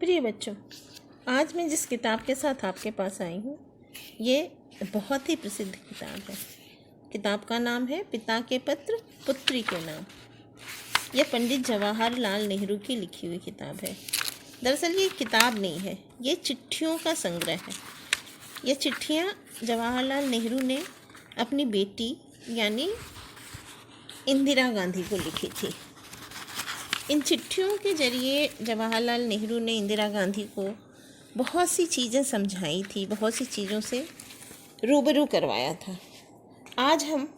प्रिय बच्चों, आज मैं जिस किताब के साथ आपके पास आई हूँ ये बहुत ही प्रसिद्ध किताब है। किताब का नाम है पिता के पत्र पुत्री के नाम। यह पंडित जवाहरलाल नेहरू की लिखी हुई किताब है। दरअसल ये किताब नहीं है, ये चिट्ठियों का संग्रह है। ये चिट्ठियाँ जवाहरलाल नेहरू ने अपनी बेटी यानी इंदिरा गांधी को लिखी थी। इन चिट्ठियों के जरिए जवाहरलाल नेहरू ने इंदिरा गांधी को बहुत सी चीज़ें समझाई थी, बहुत सी चीज़ों से रूबरू करवाया था। आज हम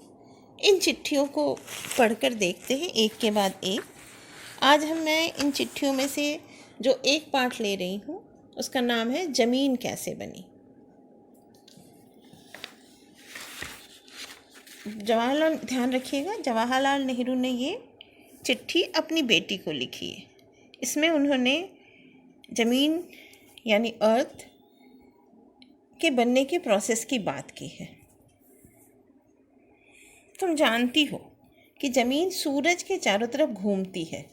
इन चिट्ठियों को पढ़कर देखते हैं एक के बाद एक। आज मैं इन चिट्ठियों में से जो एक पाठ ले रही हूँ उसका नाम है ज़मीन कैसे बनी। ध्यान रखिएगा, जवाहरलाल नेहरू ने ये चिट्ठी अपनी बेटी को लिखी है। इसमें उन्होंने ज़मीन यानी अर्थ के बनने के प्रोसेस की बात की है। तुम जानती हो कि ज़मीन सूरज के चारों तरफ घूमती है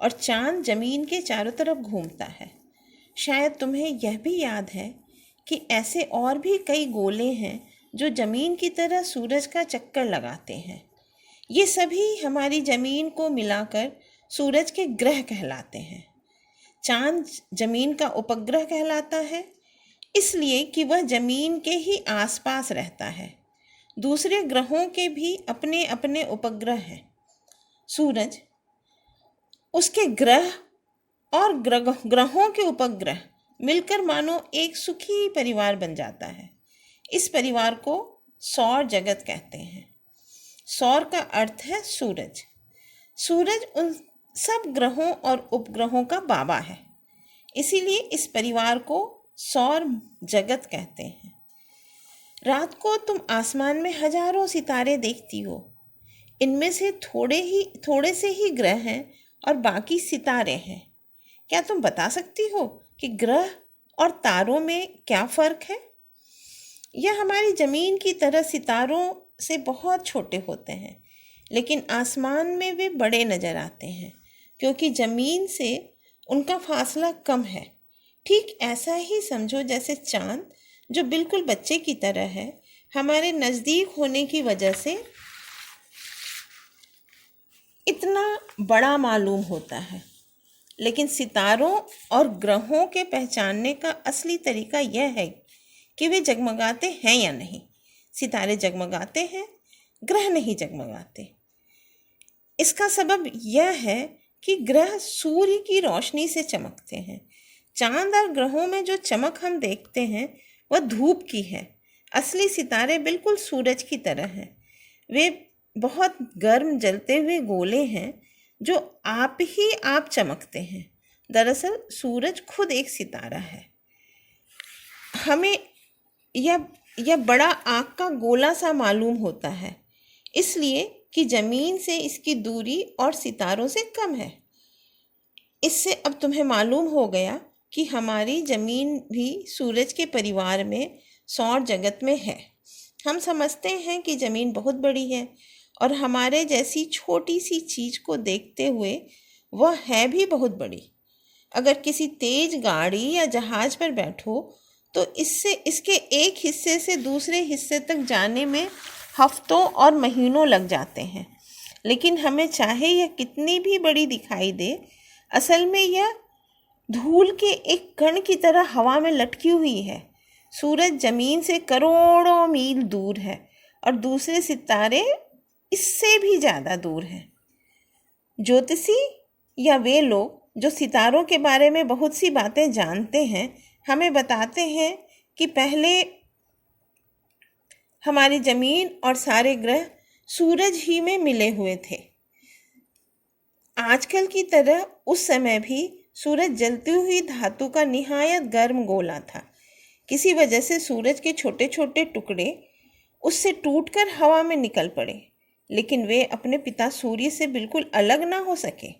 और चाँद ज़मीन के चारों तरफ घूमता है। शायद तुम्हें यह भी याद है कि ऐसे और भी कई गोले हैं जो ज़मीन की तरह सूरज का चक्कर लगाते हैं। ये सभी हमारी ज़मीन को मिलाकर सूरज के ग्रह कहलाते हैं। चाँद ज़मीन का उपग्रह कहलाता है, इसलिए कि वह ज़मीन के ही आसपास रहता है। दूसरे ग्रहों के भी अपने अपने उपग्रह हैं। सूरज, उसके ग्रह और ग्रहों के उपग्रह मिलकर मानो एक सुखी परिवार बन जाता है। इस परिवार को सौर जगत कहते हैं। सौर का अर्थ है सूरज। सूरज उन सब ग्रहों और उपग्रहों का बाबा है, इसीलिए इस परिवार को सौर जगत कहते हैं। रात को तुम आसमान में हजारों सितारे देखती हो। इनमें से थोड़े से ही ग्रह हैं और बाकी सितारे हैं। क्या तुम बता सकती हो कि ग्रह और तारों में क्या फ़र्क है? यह हमारी ज़मीन की तरह सितारों से बहुत छोटे होते हैं, लेकिन आसमान में वे बड़े नज़र आते हैं क्योंकि ज़मीन से उनका फासला कम है। ठीक ऐसा ही समझो जैसे चाँद, जो बिल्कुल बच्चे की तरह है, हमारे नज़दीक होने की वजह से इतना बड़ा मालूम होता है। लेकिन सितारों और ग्रहों के पहचानने का असली तरीका यह है कि वे जगमगाते हैं या नहीं। सितारे जगमगाते हैं, ग्रह नहीं जगमगाते। इसका सबब यह है कि ग्रह सूर्य की रोशनी से चमकते हैं। चांद और ग्रहों में जो चमक हम देखते हैं वह धूप की है। असली सितारे बिल्कुल सूरज की तरह हैं। वे बहुत गर्म जलते हुए गोले हैं जो आप ही आप चमकते हैं। दरअसल सूरज खुद एक सितारा है। हमें यह बड़ा आँख का गोला सा मालूम होता है, इसलिए कि ज़मीन से इसकी दूरी और सितारों से कम है। इससे अब तुम्हें मालूम हो गया कि हमारी ज़मीन भी सूरज के परिवार में सौर जगत में है। हम समझते हैं कि ज़मीन बहुत बड़ी है और हमारे जैसी छोटी सी चीज़ को देखते हुए वह है भी बहुत बड़ी। अगर किसी तेज गाड़ी या जहाज़ पर बैठो तो इसके एक हिस्से से दूसरे हिस्से तक जाने में हफ्तों और महीनों लग जाते हैं। लेकिन हमें चाहे यह कितनी भी बड़ी दिखाई दे, असल में यह धूल के एक कण की तरह हवा में लटकी हुई है। सूरज ज़मीन से करोड़ों मील दूर है और दूसरे सितारे इससे भी ज़्यादा दूर हैं। ज्योतिषी या वे लोग जो सितारों के बारे में बहुत सी बातें जानते हैं हमें बताते हैं कि पहले हमारी ज़मीन और सारे ग्रह सूरज ही में मिले हुए थे। आजकल की तरह उस समय भी सूरज जलती हुई धातु का निहायत गर्म गोला था। किसी वजह से सूरज के छोटे छोटे टुकड़े उससे टूटकर हवा में निकल पड़े, लेकिन वे अपने पिता सूर्य से बिल्कुल अलग ना हो सके।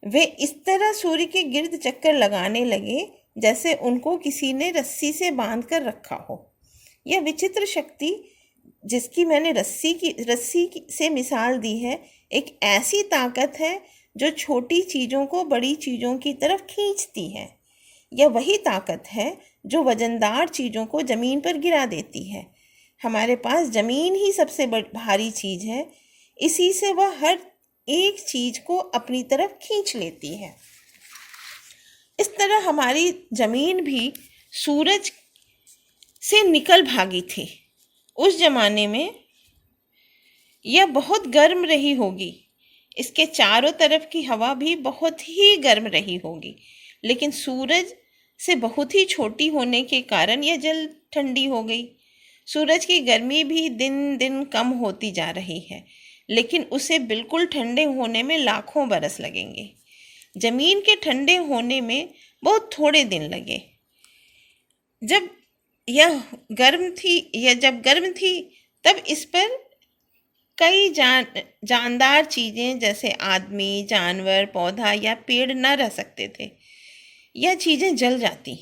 वे इस तरह सूर्य के गिर्द चक्कर लगाने लगे जैसे उनको किसी ने रस्सी से बांध कर रखा हो। यह विचित्र शक्ति जिसकी मैंने रस्सी से मिसाल दी है, एक ऐसी ताकत है जो छोटी चीज़ों को बड़ी चीज़ों की तरफ खींचती है। यह वही ताकत है जो वजनदार चीज़ों को ज़मीन पर गिरा देती है। हमारे पास ज़मीन ही सबसे भारी चीज़ है, इसी से वह हर एक चीज़ को अपनी तरफ खींच लेती है। इस तरह हमारी ज़मीन भी सूरज से निकल भागी थी। उस ज़माने में यह बहुत गर्म रही होगी, इसके चारों तरफ की हवा भी बहुत ही गर्म रही होगी, लेकिन सूरज से बहुत ही छोटी होने के कारण यह जल्द ठंडी हो गई। सूरज की गर्मी भी दिन दिन कम होती जा रही है, लेकिन उसे बिल्कुल ठंडे होने में लाखों बरस लगेंगे। ज़मीन के ठंडे होने में बहुत थोड़े दिन लगे। जब गर्म थी तब इस पर कई जानदार चीज़ें जैसे आदमी, जानवर, पौधा या पेड़ न रह सकते थे। यह चीज़ें जल जाती।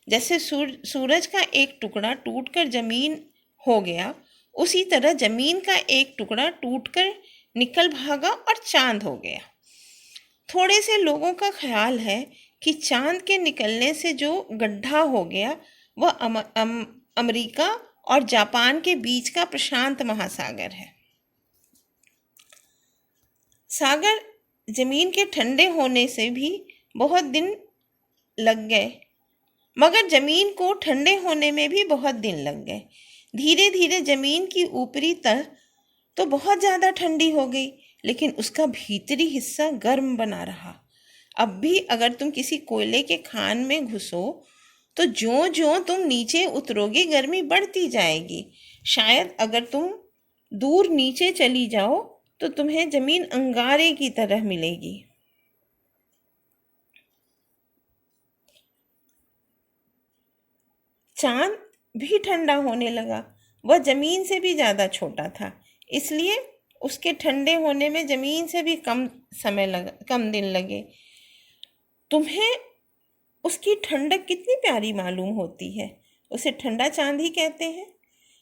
जैसे सूरज का एक टुकड़ा टूटकर ज़मीन हो गया, उसी तरह ज़मीन का एक टुकड़ा टूटकर निकल भागा और चांद हो गया। थोड़े से लोगों का ख्याल है कि चांद के निकलने से जो गड्ढा हो गया वह अमेरिका और जापान के बीच का प्रशांत महासागर है। सागर ज़मीन के ठंडे होने से भी बहुत दिन लग गए, मगर ज़मीन को ठंडे होने में भी बहुत दिन लग गए। धीरे धीरे ज़मीन की ऊपरी तह तो बहुत ज़्यादा ठंडी हो गई, लेकिन उसका भीतरी हिस्सा गर्म बना रहा। अब भी अगर तुम किसी कोयले के खान में घुसो तो ज्यों ज्यों तुम नीचे उतरोगे गर्मी बढ़ती जाएगी। शायद अगर तुम दूर नीचे चली जाओ तो तुम्हें ज़मीन अंगारे की तरह मिलेगी। चांद भी ठंडा होने लगा। वह ज़मीन से भी ज़्यादा छोटा था, इसलिए उसके ठंडे होने में ज़मीन से भी कम दिन लगे। तुम्हें उसकी ठंडक कितनी प्यारी मालूम होती है। उसे ठंडा चांद ही कहते हैं।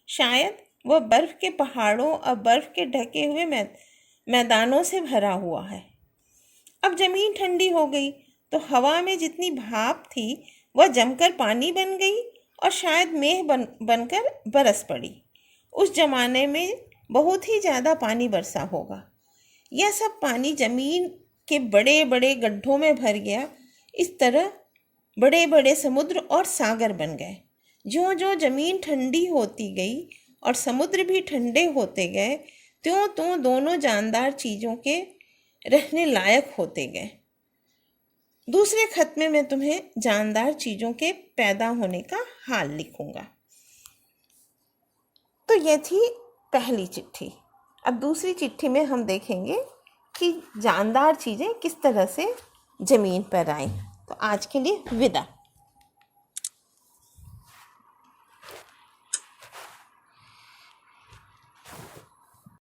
शायद वह बर्फ़ के पहाड़ों और बर्फ़ के ढके हुए मैदानों से भरा हुआ है। अब ज़मीन ठंडी हो गई तो हवा में जितनी भाप थी वह जमकर पानी बन गई और शायद मेघ बनकर बरस पड़ी। उस ज़माने में बहुत ही ज़्यादा पानी बरसा होगा। यह सब पानी ज़मीन के बड़े बड़े गड्ढों में भर गया। इस तरह बड़े बड़े समुद्र और सागर बन गए। ज्यों ज्यों ज़मीन ठंडी होती गई और समुद्र भी ठंडे होते गए, त्यों त्यों दोनों जानदार चीज़ों के रहने लायक होते गए। दूसरे खत में मैं तुम्हें जानदार चीज़ों के पैदा होने का हाल लिखूंगा। तो यह थी पहली चिट्ठी। अब दूसरी चिट्ठी में हम देखेंगे कि जानदार चीज़ें किस तरह से ज़मीन पर आईं। तो आज के लिए विदा।